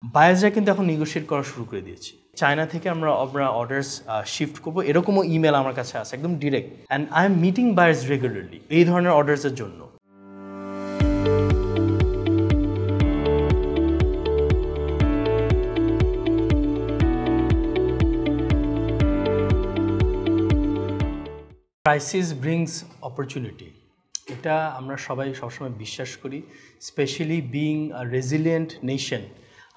বায়ার্সরা কিন্তু এখন নেগোশিয়েট করা শুরু করে দিয়েছে। চায়না থেকে আমরা অর্ডার্স শিফট করবো, এরকমও ইমেল আমার কাছে আছে একদম direct. And I am meeting buyers regularly এই ধরনের অর্ডার্সের জন্য। ক্রাইসিস ব্রিংস অপরচুনিটি, এটা আমরা সবাই সবসময় বিশ্বাস করি। স্পেশালি বিইং আ রেজিলিয়েন্ট নেশন,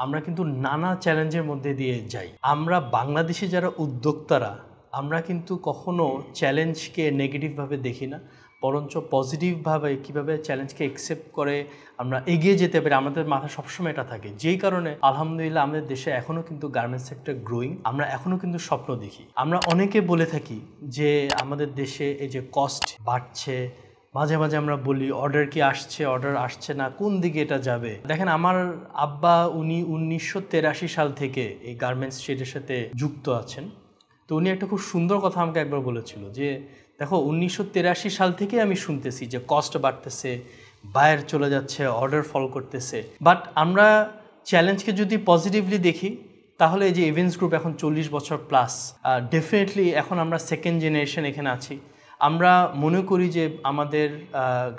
আমরা কিন্তু নানা চ্যালেঞ্জের মধ্যে দিয়ে যাই। আমরা বাংলাদেশি যারা উদ্যোক্তারা, আমরা কিন্তু কখনো চ্যালেঞ্জকে নেগেটিভভাবে দেখি না, বরঞ্চ পজিটিভভাবে কীভাবে চ্যালেঞ্জকে অ্যাকসেপ্ট করে আমরা এগিয়ে যেতে পারি, আমাদের মাথায় সবসময় এটা থাকে। যেই কারণে আলহামদুলিল্লাহ আমাদের দেশে এখনও কিন্তু গার্মেন্টস সেক্টর গ্রোয়িং। আমরা এখনও কিন্তু স্বপ্ন দেখি। আমরা অনেকে বলে থাকি যে আমাদের দেশে এই যে কস্ট বাড়ছে, মাঝে মাঝে আমরা বলি অর্ডার কি আসছে, অর্ডার আসছে না, কোন দিকে এটা যাবে। দেখেন, আমার আব্বা উনি 1983 সাল থেকে এই গার্মেন্টস ট্রেডের সাথে যুক্ত আছেন। তো উনি একটা খুব সুন্দর কথা আমাকে একবার বলেছিল যে দেখো, 1983 সাল থেকে আমি শুনতেছি যে কস্ট বাড়তেছে, বায়ার চলে যাচ্ছে, অর্ডার ফল করতেছে। বাট আমরা চ্যালেঞ্জকে যদি পজিটিভলি দেখি, তাহলে এই যে এভিন্স গ্রুপ এখন 40 বছর প্লাস, ডেফিনেটলি এখন আমরা সেকেন্ড জেনারেশন এখানে আছি। আমরা মনে করি যে আমাদের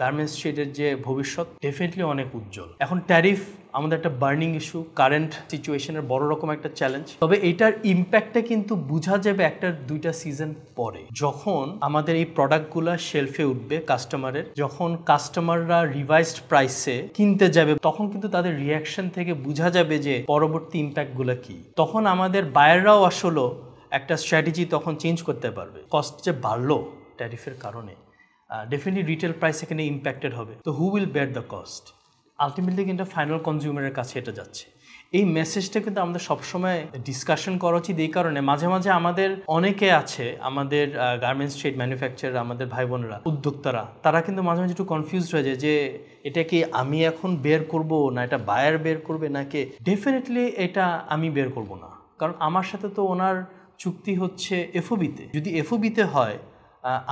গার্মেন্টস ট্রেডের যে ভবিষ্যৎ ডেফিনেটলি অনেক উজ্জ্বল। এখন ট্যারিফ আমাদের একটা বার্নিং ইস্যু, কারেন্ট সিচুয়েশনের বড় রকম একটা চ্যালেঞ্জ। তবে এইটার ইম্প্যাক্টটা কিন্তু বোঝা যাবে একটা 2টা সিজন পরে, যখন আমাদের এই প্রোডাক্টগুলো শেলফে উঠবে কাস্টমারের, যখন কাস্টমাররা রিভাইজড প্রাইসে কিনতে যাবে, তখন কিন্তু তাদের রিয়াকশন থেকে বোঝা যাবে যে পরবর্তী ইম্প্যাক্টগুলো কি। তখন আমাদের বায়াররাও আসলে একটা স্ট্র্যাটেজি তখন চেঞ্জ করতে পারবে। কস্ট যে বাড়লো ট্যারিফের কারণে, ডেফিনেটলি রিটেল প্রাইস এখানে ইম্প্যাক্টেড হবে। তো who will bear the cost? Ultimately কিন্তু ফাইনাল কনজিউমারের কাছে এটা যাচ্ছে। এই মেসেজটা কিন্তু আমাদের সবসময় ডিসকাশন করা উচিত। এই কারণে মাঝে মাঝে আমাদের অনেকে আছে, আমাদের গার্মেন্টস ট্রেড ম্যানুফ্যাকচারার, আমাদের ভাই বোনেরা, উদ্যোক্তারা, তারা কিন্তু মাঝে মাঝে একটু কনফিউজড হয়ে যায় যে এটা কি আমি এখন বের করব, না এটা বায়ার বের করবে, নাকি ডেফিনেটলি এটা আমি বের করব না। কারণ আমার সাথে তো ওনার চুক্তি হচ্ছে এফওবিতে। যদি এফওবিতে হয়,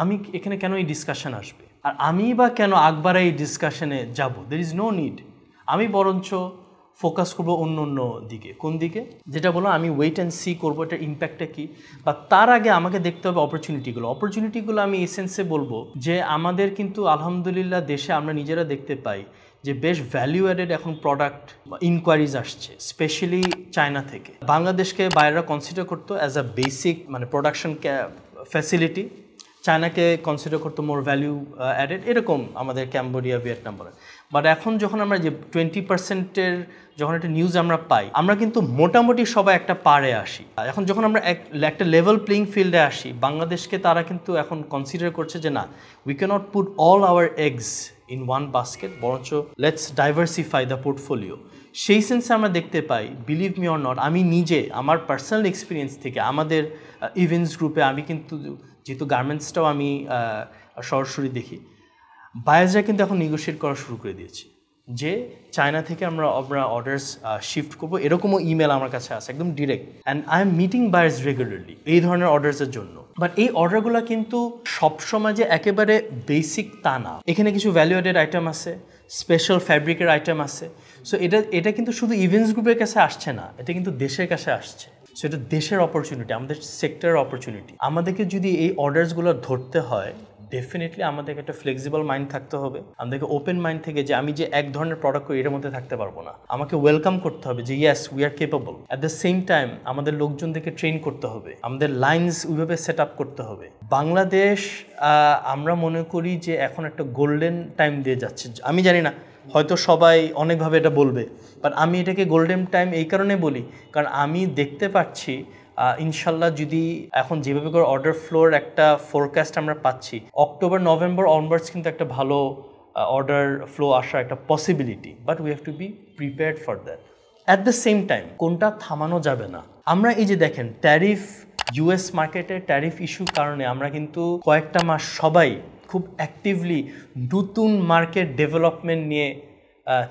আমি এখানে কেন এই ডিসকাশন আসবে, আর আমি বা কেন আকবারে এই ডিসকাশনে যাব? There is no need. আমি বরঞ্চ ফোকাস করবো অন্য অন্য দিকে। কোন দিকে? যেটা বলো, আমি ওয়েট অ্যান্ড সি করবো এটার ইম্প্যাক্টটা কী। বা তার আগে আমাকে দেখতে হবে অপরচুনিটিগুলো আমি এসেন্সে বলবো যে আমাদের কিন্তু আলহামদুলিল্লাহ দেশে আমরা নিজেরা দেখতে পাই যে বেশ ভ্যালু অ্যাডেড এখন প্রোডাক্ট ইনকোয়ারিজ আসছে, স্পেশালি চায়না থেকে। বাংলাদেশকে বাইরেরা কনসিডার করতো অ্যাজ আ বেসিক মানে প্রোডাকশন ফ্যাসিলিটি, চায়নাকে কনসিডার করতো মোর ভ্যালু অ্যাডেড, এরকম আমাদের ক্যাম্বোডিয়া, ভিয়েতনাম বলে। বাট এখন যখন আমরা যে 20%-এর যখন একটা নিউজ আমরা পাই, আমরা কিন্তু মোটামুটি সবাই একটা পারে আসি। এখন যখন আমরা একটা লেভেল প্লেইং ফিল্ডে আসি, বাংলাদেশকে তারা কিন্তু এখন কনসিডার করছে যে না, we can't put all our eggs in one basket, বরঞ্চ লেটস ডাইভার্সিফাই দ্য পোর্টফোলিও। সেই সেন্সে আমরা দেখতে পাই, বিলিভ মি অর নট, আমি নিজে আমার পার্সোনাল এক্সপিরিয়েন্স থেকে আমাদের ইভেন্টস গ্রুপে, আমি কিন্তু যেহেতু গার্মেন্টসটাও আমি সরাসরি দেখি, বায়ার্সরা কিন্তু এখন নেগোশিয়েট করা শুরু করে দিয়েছে যে চায়না থেকে আমরা অর্ডার্স শিফট করবো, এরকমও ইমেল আমার কাছে আছে একদম direct. And I am meeting buyers regularly এই ধরনের অর্ডার্সের জন্য। বাট এই অর্ডারগুলো কিন্তু সবসময় যে একেবারে বেসিক তা না, এখানে কিছু ভ্যালু অ্যাডেড আইটেম আছে, স্পেশাল ফ্যাব্রিকের আইটেম আছে। সো এটা কিন্তু শুধু ইভেন্টস গ্রুপের কাছে আসছে না, এটা কিন্তু দেশের কাছে আসছে। সো এটা দেশের অপরচুনিটি, আমাদের সেক্টরের অপরচুনিটি। আমাদেরকে যদি এই অর্ডার্সগুলো ধরতে হয়, ডেফিনেটলি আমাদেরকে একটা ফ্লেক্সিবল মাইন্ড থাকতে হবে। আমাদেরকে ওপেন মাইন্ড থেকে যে আমি যে এক ধরনের প্রোডাক্ট করি এর মধ্যে থাকতে পারবো না, আমাকে ওয়েলকাম করতে হবে যে yes we are capable. At the same time আমাদের লোকজনদেরকে ট্রেন করতে হবে, আমাদের লাইন্স ওইভাবে সেট আপ করতে হবে। বাংলাদেশ আমরা মনে করি যে এখন একটা গোল্ডেন টাইম দিয়ে যাচ্ছে। আমি জানি না, হয়তো সবাই অনেকভাবে এটা বলবে, বাট আমি এটাকে গোল্ডেন টাইম এই কারণে বলি কারণ আমি দেখতে পাচ্ছি ইনশাল্লাহ যদি এখন যেভাবে করে অর্ডার ফ্লোর একটা ফোরকাস্ট আমরা পাচ্ছি, অক্টোবর নভেম্বর অনওয়ার্ডস কিন্তু একটা ভালো অর্ডার ফ্লো আসার একটা possibility. But we have to be prepared for that. At the same time কোনটা থামানো যাবে না। আমরা এই যে দেখেন ট্যারিফ, ইউএস মার্কেটে ট্যারিফ ইস্যুর কারণে আমরা কিন্তু কয়েকটা মাস সবাই খুব অ্যাক্টিভলি নতুন মার্কেট ডেভেলপমেন্ট নিয়ে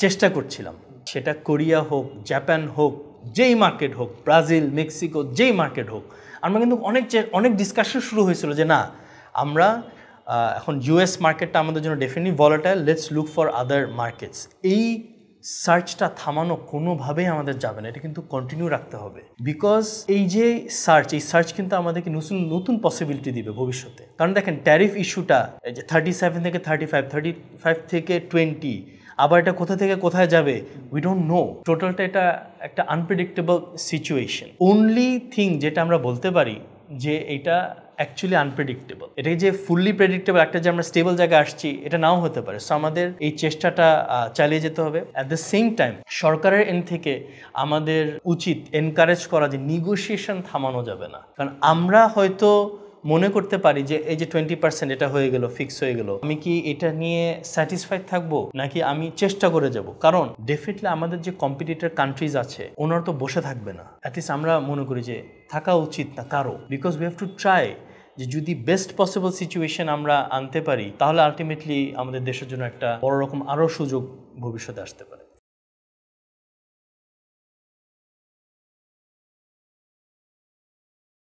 চেষ্টা করছিলাম। সেটা কোরিয়া হোক, জাপান হোক, যেই মার্কেট হোক, ব্রাজিল, মেক্সিকো, যেই মার্কেট হোক, আমরা কিন্তু অনেক ডিসকাশন শুরু হয়েছিল যে না, আমরা এখন ইউএস মার্কেটটা আমাদের জন্য definitely volatile, let's look for other markets. এই সার্চটা থামানো কোনোভাবেই আমাদের যাবে না, এটা কিন্তু কন্টিনিউ রাখতে হবে। বিকজ এই যে এই সার্চ কিন্তু আমাদেরকে নতুন পসিবিলিটি দিবে ভবিষ্যতে। কারণ দেখেন ট্যারিফ ইস্যুটা এই যে 37 থেকে 35 থেকে 20, আবার এটা কোথা থেকে কোথায় যাবে উই ডোন্ট নো। টোটালটা এটা একটা আনপ্রেডিক্টেবল সিচুয়েশন। অনলি থিং যেটা আমরা বলতে পারি যে এটা অ্যাকচুয়ালি আনপ্রেডিক্টেবল, এটা যে ফুললি প্রেডিক্টেবল একটা যে আমরা স্টেবল জায়গায় আসছি এটা নাও হতে পারে। সো আমাদের এই চেষ্টাটা চালিয়ে যেতে হবে। অ্যাট দ্য সেম টাইম সরকারের এন্ড থেকে আমাদের উচিত এনকারেজ করা যে নিগোসিয়েশন থামানো যাবে না। কারণ আমরা হয়তো মনে করতে পারি যে এই যে 20% এটা হয়ে গেল, ফিক্স হয়ে গেল, আমি কি এটা নিয়ে স্যাটিসফাইড থাকবো নাকি আমি চেষ্টা করে যাব? কারণ ডেফিনেটলি আমাদের যে কম্পিটিটর কান্ট্রিজ আছে ওনারা তো বসে থাকবে না। অ্যাটলিস্ট আমরা মনে করি যে থাকা উচিত না কারো, because we have to try যে যদি বেস্ট পসিবল সিচুয়েশন আমরা আনতে পারি তাহলে আলটিমেটলি আমাদের দেশের জন্য একটা বড় রকম আরও সুযোগ ভবিষ্যতে আসতে পারে।